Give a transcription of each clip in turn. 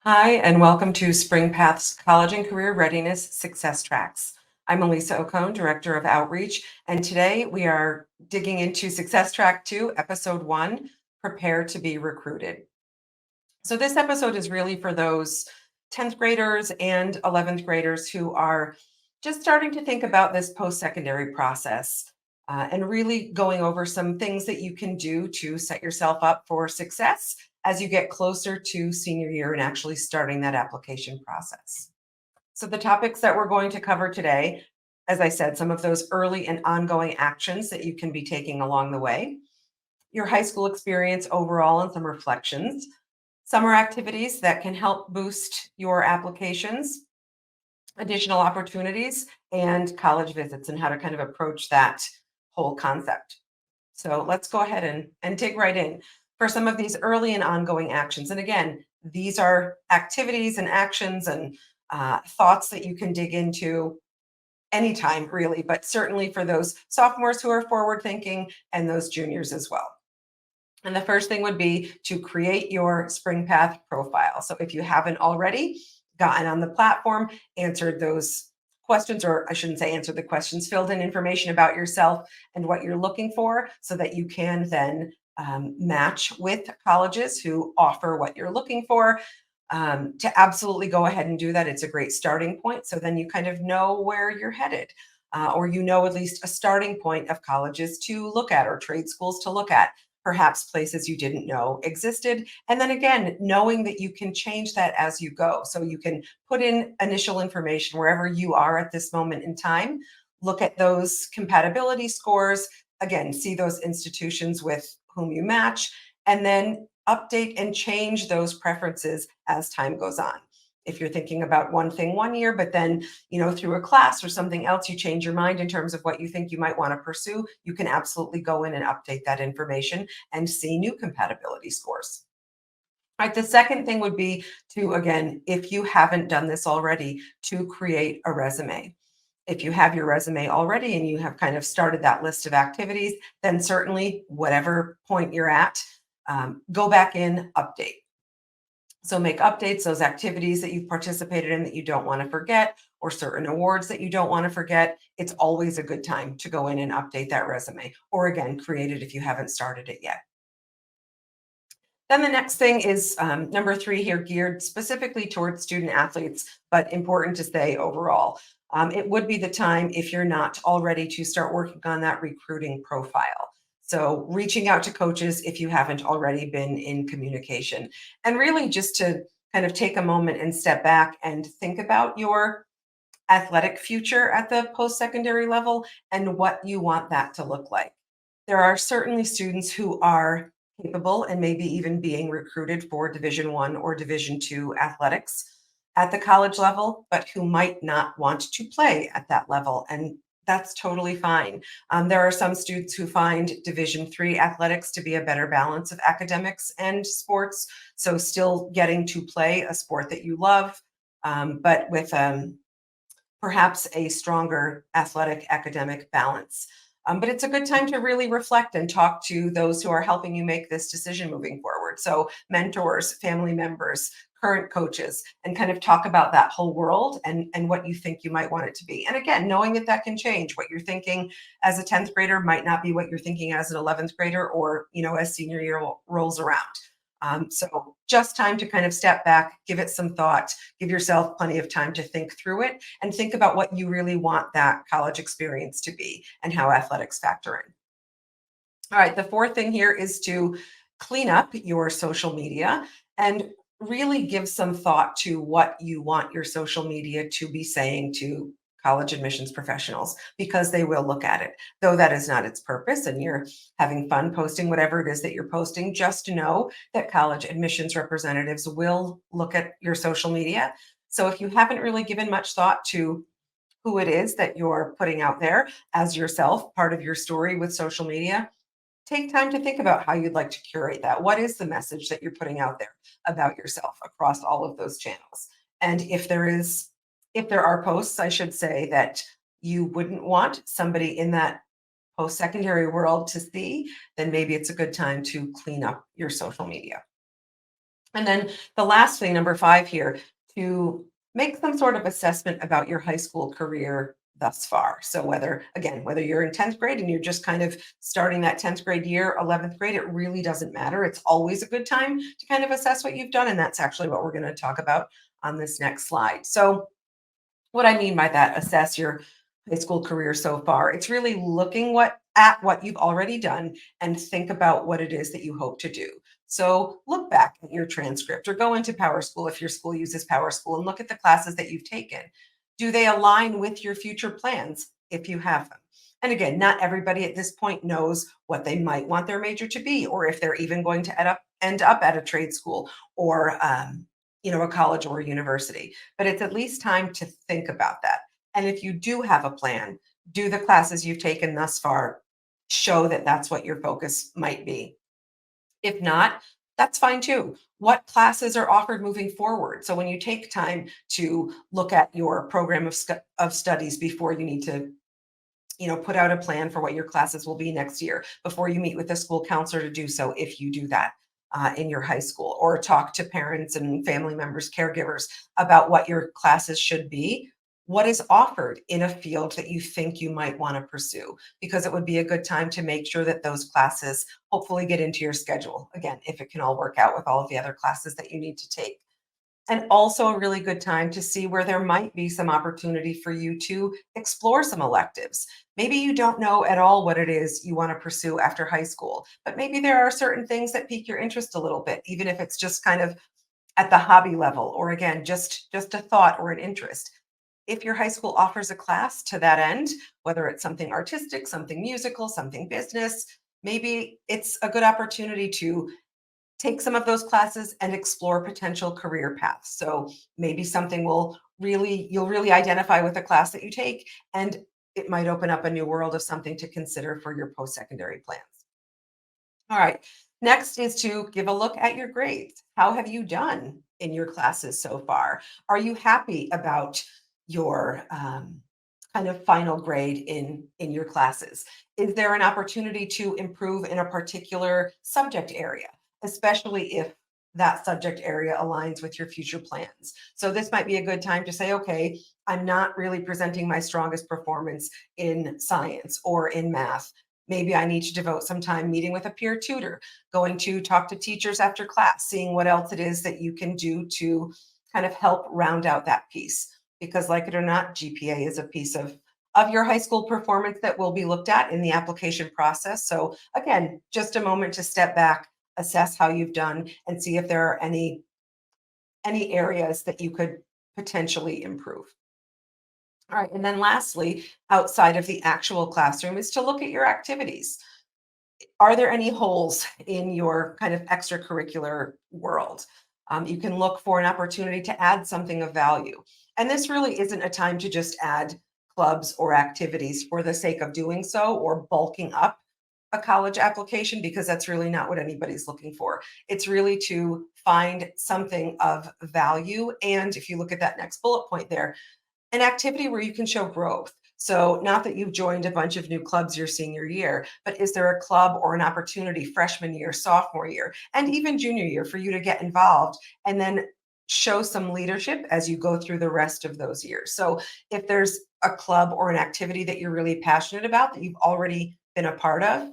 Hi, and welcome to Spring Path's College and Career Readiness Success Tracks. I'm Elisa Ocone, Director of Outreach, and today we are digging into Success Track 2, Episode 1, Prepare to be Recruited. So this episode is really for those 10th graders and 11th graders who are just starting to think about this post-secondary process and really going over some things that you can do to set yourself up for success as you get closer to senior year and actually starting that application process. So the topics that we're going to cover today, as I said, some of those early and ongoing actions that you can be taking along the way, your high school experience overall and some reflections, summer activities that can help boost your applications, additional opportunities, and college visits and how to kind of approach that whole concept. So let's go ahead and dig right in for some of these early and ongoing actions. And again, these are activities and actions and thoughts that you can dig into anytime, really, but certainly for those sophomores who are forward thinking and those juniors as well. And the first thing would be to create your Spring Path profile. So if you haven't already gotten on the platform, answered those questions, or I shouldn't say answered the questions, filled in information about yourself and what you're looking for so that you can then match with colleges who offer what you're looking for. To absolutely go ahead and do that. It's a great starting point. So then you kind of know where you're headed. Or you know at least a starting point of colleges to look at or trade schools to look at, perhaps places you didn't know existed. And then again, knowing that you can change that as you go. So you can put in initial information wherever you are at this moment in time, look at those compatibility scores, again, see those institutions with whom you match, and then update and change those preferences as time goes on. If you're thinking about one thing one year, but then, through a class or something else, you change your mind in terms of what you think you might want to pursue, you can absolutely go in and update that information and see new compatibility scores. All right, the second thing would be to, again, if you haven't done this already, to create a resume. If you have your resume already and you have kind of started that list of activities, then certainly whatever point you're at, go back in, update. So make updates, those activities that you've participated in that you don't want to forget, or certain awards that you don't want to forget. It's always a good time to go in and update that resume, or again, create it if you haven't started it yet. Then the next thing is number 3 here, geared specifically towards student athletes, but important to say overall. It would be the time, if you're not already, to start working on that recruiting profile. So reaching out to coaches if you haven't already been in communication, and really just to kind of take a moment and step back and think about your athletic future at the post-secondary level and what you want that to look like. There are certainly students who are capable and maybe even being recruited for Division One or Division Two athletics at the college level, but who might not want to play at that level. And that's totally fine. There are some students who find Division Three athletics to be a better balance of academics and sports. So still getting to play a sport that you love, but with perhaps a stronger athletic academic balance. But it's a good time to really reflect and talk to those who are helping you make this decision moving forward. So, mentors, family members, current coaches, and kind of talk about that whole world and what you think you might want it to be. And again, knowing that that can change. What you're thinking as a 10th grader might not be what you're thinking as an 11th grader or, as senior year rolls around. So just time to kind of step back, give it some thought, give yourself plenty of time to think through it and think about what you really want that college experience to be and how athletics factor in. All right, the fourth thing here is to clean up your social media and really give some thought to what you want your social media to be saying to college admissions professionals, because they will look at it. Though that is not its purpose and you're having fun posting whatever it is that you're posting, just know that college admissions representatives will look at your social media. So if you haven't really given much thought to who it is that you're putting out there as yourself, part of your story with social media, take time to think about how you'd like to curate that. What is the message that you're putting out there about yourself across all of those channels? And if there are posts, I should say, that you wouldn't want somebody in that post-secondary world to see, then maybe it's a good time to clean up your social media. And then the last thing, number 5 here, to make some sort of assessment about your high school career thus far. So whether you're in 10th grade and you're just kind of starting that 10th grade year, 11th grade, it really doesn't matter. It's always a good time to kind of assess what you've done. And that's actually what we're going to talk about on this next slide. So what I mean by that, assess your high school career so far. It's really looking what you've already done and think about what it is that you hope to do. So look back at your transcript or go into Power School if your school uses Power School and look at the classes that you've taken. Do they align with your future plans if you have them? And again, not everybody at this point knows what they might want their major to be, or if they're even going to end up at a trade school or a college or a university. But it's at least time to think about that. And if you do have a plan, do the classes you've taken thus far show that that's what your focus might be? If not, that's fine too. What classes are offered moving forward? So when you take time to look at your program of studies before you need to put out a plan for what your classes will be next year before you meet with a school counselor to do so, if you do that in your high school, or talk to parents and family members, caregivers about what your classes should be. What is offered in a field that you think you might want to pursue? Because it would be a good time to make sure that those classes hopefully get into your schedule. Again, if it can all work out with all of the other classes that you need to take. And also a really good time to see where there might be some opportunity for you to explore some electives. Maybe you don't know at all what it is you want to pursue after high school, but maybe there are certain things that pique your interest a little bit, even if it's just kind of at the hobby level, or again, just a thought or an interest. If your high school offers a class to that end, whether it's something artistic, something musical, something business, maybe it's a good opportunity to take some of those classes and explore potential career paths. So maybe you'll really identify with the class that you take, and it might open up a new world of something to consider for your post-secondary plans. All right. Next is to give a look at your grades. How have you done in your classes so far? Are you happy about your kind of final grade in your classes? Is there an opportunity to improve in a particular subject area, especially if that subject area aligns with your future plans? So this might be a good time to say, okay, I'm not really presenting my strongest performance in science or in math. Maybe I need to devote some time meeting with a peer tutor, going to talk to teachers after class, seeing what else it is that you can do to kind of help round out that piece. Because, like it or not, GPA is a piece of your high school performance that will be looked at in the application process. So, again, just a moment to step back, assess how you've done, and see if there are any areas that you could potentially improve. All right. And then lastly, outside of the actual classroom, is to look at your activities. Are there any holes in your kind of extracurricular world? You can look for an opportunity to add something of value. And this really isn't a time to just add clubs or activities for the sake of doing so or bulking up a college application, because that's really not what anybody's looking for. It's really to find something of value. And if you look at that next bullet point there, an activity where you can show growth. So, not that you've joined a bunch of new clubs your senior year, but is there a club or an opportunity freshman year, sophomore year, and even junior year for you to get involved and then show some leadership as you go through the rest of those years? So, if there's a club or an activity that you're really passionate about that you've already been a part of,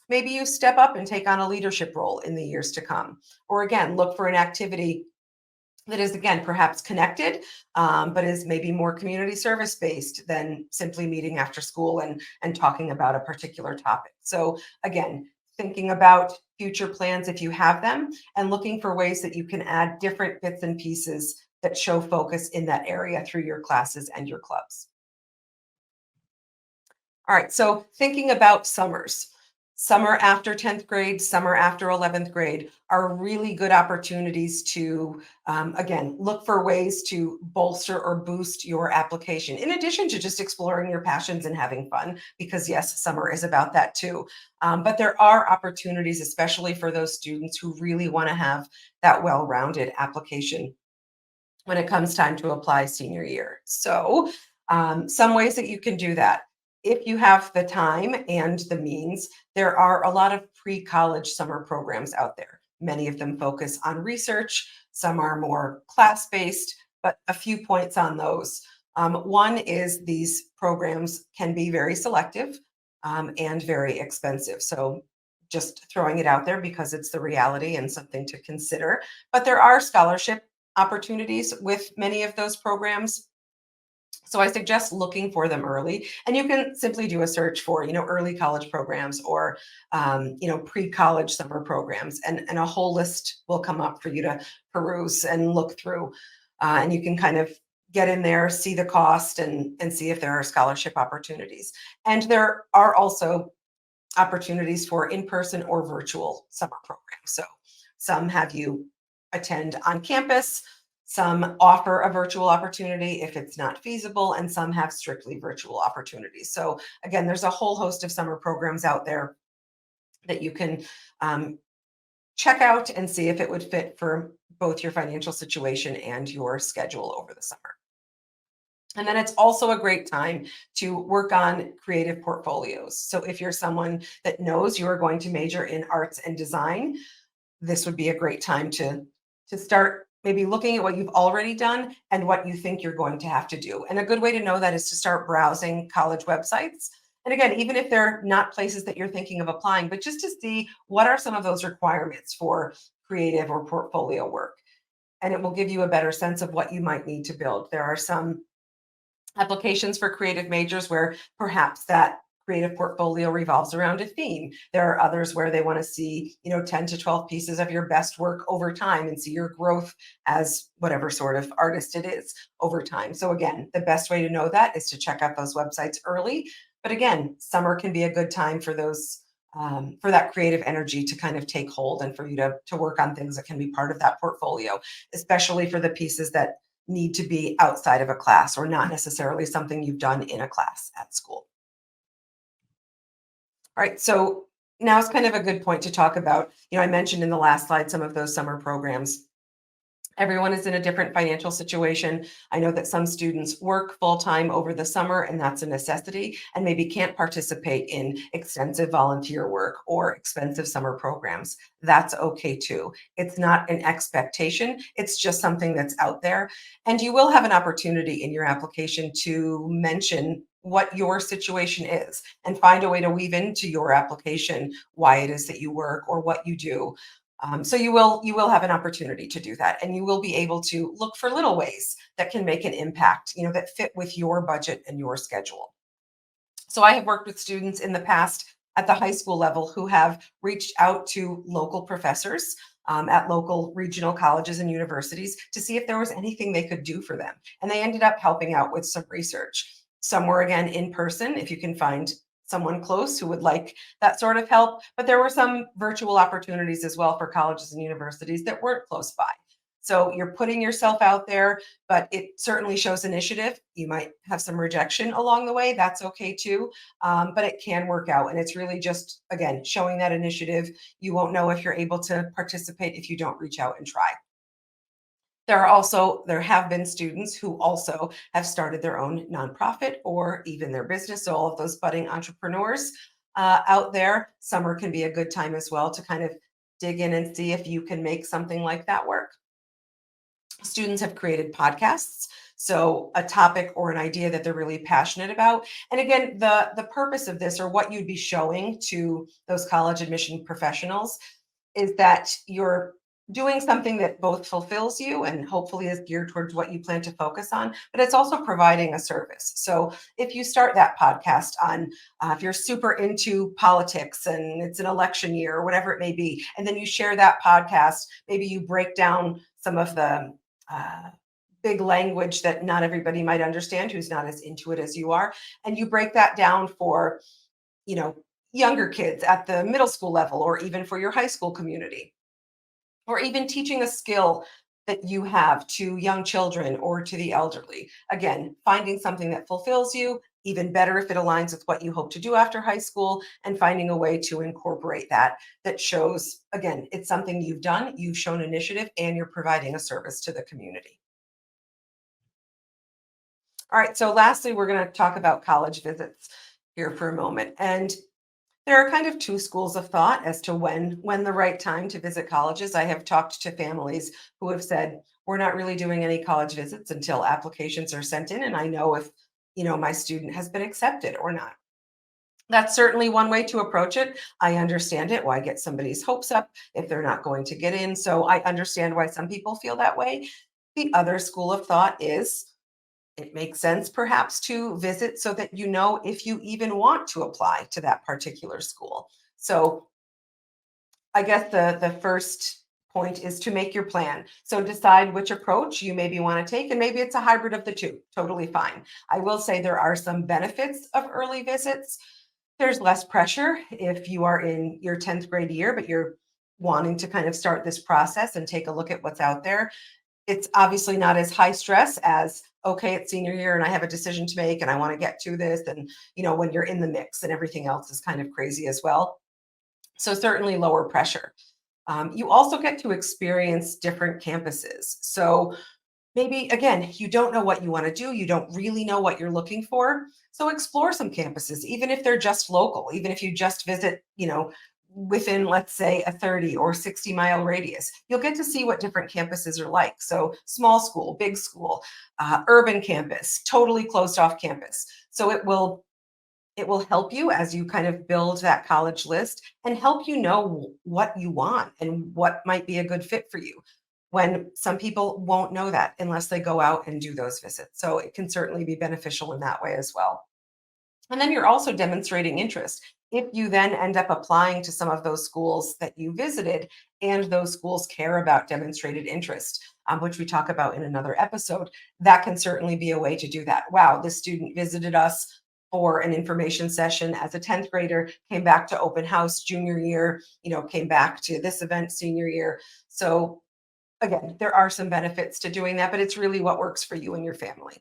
maybe you step up and take on a leadership role in the years to come. Or again, look for an activity that is, again, perhaps connected, but is maybe more community service based than simply meeting after school and talking about a particular topic. So again, thinking about future plans if you have them, and looking for ways that you can add different bits and pieces that show focus in that area through your classes and your clubs. All right, so thinking about summers. Summer after 10th grade, summer after 11th grade are really good opportunities to, again, look for ways to bolster or boost your application, in addition to just exploring your passions and having fun, because yes, summer is about that too. But there are opportunities, especially for those students who really want to have that well rounded application when it comes time to apply senior year. So, some ways that you can do that. If you have the time and the means, there are a lot of pre college summer programs out there. Many of them focus on research, some are more class based, but a few points on those. One is these programs can be very selective and very expensive. So, just throwing it out there because it's the reality and something to consider. But there are scholarship opportunities with many of those programs, so I suggest looking for them early, and you can simply do a search for, early college programs or, pre-college summer programs, and a whole list will come up for you to peruse and look through, and you can kind of get in there, see the cost, and see if there are scholarship opportunities. And there are also opportunities for in-person or virtual summer programs. So some have you attend on campus, some offer a virtual opportunity if it's not feasible, and some have strictly virtual opportunities. So again, there's a whole host of summer programs out there that you can check out and see if it would fit for both your financial situation and your schedule over the summer. And then it's also a great time to work on creative portfolios. So if you're someone that knows you are going to major in arts and design, this would be a great time to start maybe looking at what you've already done and what you think you're going to have to do. And a good way to know that is to start browsing college websites. And again, even if they're not places that you're thinking of applying, but just to see what are some of those requirements for creative or portfolio work. And it will give you a better sense of what you might need to build. There are some applications for creative majors where perhaps that creative portfolio revolves around a theme. There are others where they want to see, 10 to 12 pieces of your best work over time and see your growth as whatever sort of artist it is over time. So again, the best way to know that is to check out those websites early. But again, summer can be a good time for those for that creative energy to kind of take hold and for you to work on things that can be part of that portfolio, especially for the pieces that need to be outside of a class or not necessarily something you've done in a class at school. All right, so now is kind of a good point to talk about. I mentioned in the last slide some of those summer programs. Everyone is in a different financial situation. I know that some students work full time over the summer, and that's a necessity, and maybe can't participate in extensive volunteer work or expensive summer programs. That's okay too. It's not an expectation, it's just something that's out there. And you will have an opportunity in your application to mention what your situation is and find a way to weave into your application why it is that you work or what you do. So you will have an opportunity to do that, and you will be able to look for little ways that can make an impact, that fit with your budget and your schedule. So I have worked with students in the past at the high school level who have reached out to local professors at local regional colleges and universities to see if there was anything they could do for them, and they ended up helping out with some research. Some were again in person, if you can find someone close who would like that sort of help. But there were some virtual opportunities as well for colleges and universities that weren't close by. So you're putting yourself out there, but it certainly shows initiative. You might have some rejection along the way. That's okay too. But it can work out. And it's really just, again, showing that initiative. You won't know if you're able to participate if you don't reach out and try. There have been students who also have started their own nonprofit or even their business. So all of those budding entrepreneurs out there, summer can be a good time as well to kind of dig in and see if you can make something like that work. Students have created podcasts. So a topic or an idea that they're really passionate about. And again, the purpose of this or what you'd be showing to those college admission professionals is that you're doing something that both fulfills you and hopefully is geared towards what you plan to focus on, but it's also providing a service. So if you start that podcast on, if you're super into politics and it's an election year or whatever it may be, and then you share that podcast, maybe you break down some of the big language that not everybody might understand who's not as into it as you are, and you break that down for, you know, younger kids at the middle school level or even for your high school community or even teaching a skill that you have to young children or to the elderly. Again, finding something that fulfills you, even better if it aligns with what you hope to do after high school, and finding a way to incorporate that that shows, again, it's something you've done, you've shown initiative, and you're providing a service to the community. All right, so lastly, we're going to talk about college visits here for a moment. And There are kind of two schools of thought as to when the right time to visit colleges. I have talked to families who have said, we're not really doing any college visits until applications are sent in and I know if, my student has been accepted or not. That's certainly one way to approach it. I understand it. Why get somebody's hopes up if they're not going to get in? So I understand why some people feel that way. The other school of thought is it makes sense perhaps to visit so that you know if you even want to apply to that particular school. So I guess the first point is to make your plan. So decide which approach you maybe want to take, and maybe it's a hybrid of the two. Totally fine. I will say there are some benefits of early visits. There's less pressure if you are in your 10th grade year, but you're wanting to kind of start this process and take a look at what's out there. It's obviously not as high stress as, okay, it's senior year and I have a decision to make and I want to get to this. And, when you're in the mix and everything else is kind of crazy as well. So certainly lower pressure. You also get to experience different campuses. So maybe, again, you don't know what you want to do, you don't really know what you're looking for. So explore some campuses, even if they're just local, even if you just visit, within, let's say, a 30 or 60-mile radius. You'll get to see what different campuses are like. So small school, big school, urban campus, totally closed off campus. So it will help you as you kind of build that college list and help you know what you want and what might be a good fit for you, when some people won't know that unless they go out and do those visits. So it can certainly be beneficial in that way as well. And then you're also demonstrating interest. If you then end up applying to some of those schools that you visited and those schools care about demonstrated interest, which we talk about in another episode, that can certainly be a way to do that. Wow, this student visited us for an information session as a 10th grader, came back to open house junior year, came back to this event senior year. So again, there are some benefits to doing that, but it's really what works for you and your family.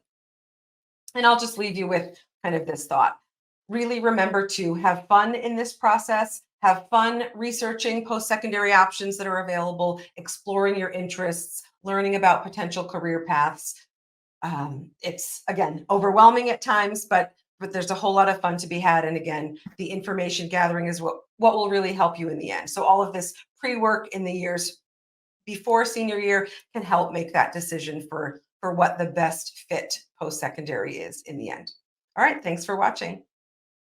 And I'll just leave you with kind of this thought. Really remember to have fun in this process, have fun researching post secondary options that are available, exploring your interests, learning about potential career paths. It's, again, overwhelming at times, but there's a whole lot of fun to be had. And again, the information gathering is what will really help you in the end. So all of this pre-work in the years before senior year can help make that decision for what the best fit post secondary is in the end. All right, thanks for watching.